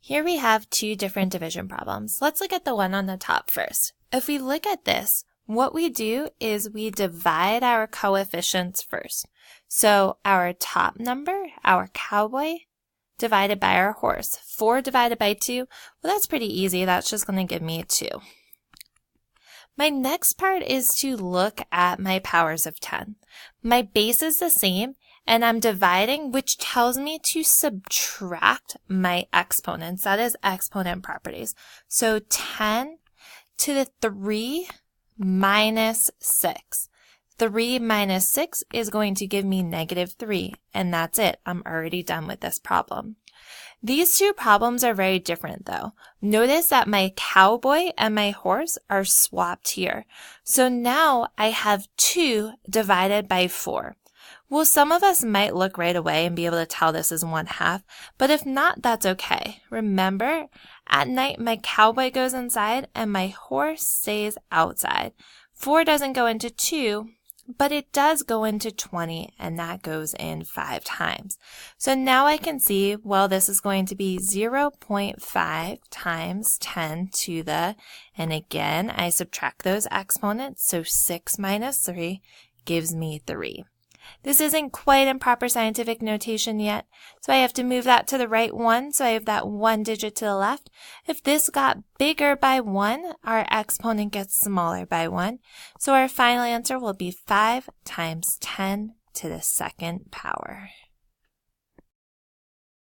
Here we have two different division problems. Let's look at the one on the top first. If we look at this, what we do is we divide our coefficients first. So our top number, our cowboy, divided by our horse. 4 divided by 2, well, that's pretty easy. That's just going to give me 2. My next part is to look at my powers of 10. My base is the same, and I'm dividing, which tells me to subtract my exponents. That is exponent properties. So 10 to the 3 minus 6. 3 minus 6 is going to give me -3, and that's it. I'm already done with this problem. These two problems are very different though. Notice that my cowboy and my horse are swapped here. So now I have 2 divided by 4. Well, some of us might look right away and be able to tell this is 1/2, but if not, that's okay. Remember, at night my cowboy goes inside and my horse stays outside. 4 doesn't go into 2, but it does go into 20, and that goes in 5 times. So now I can see, well, this is going to be 0.5 times 10 to the, and again, I subtract those exponents, so 6 minus 3 gives me 3. This isn't quite in proper scientific notation yet, so I have to move that to the right one, so I have that 1 digit to the left. If this got bigger by 1, our exponent gets smaller by 1, so our final answer will be 5 times 10 to the 2nd power.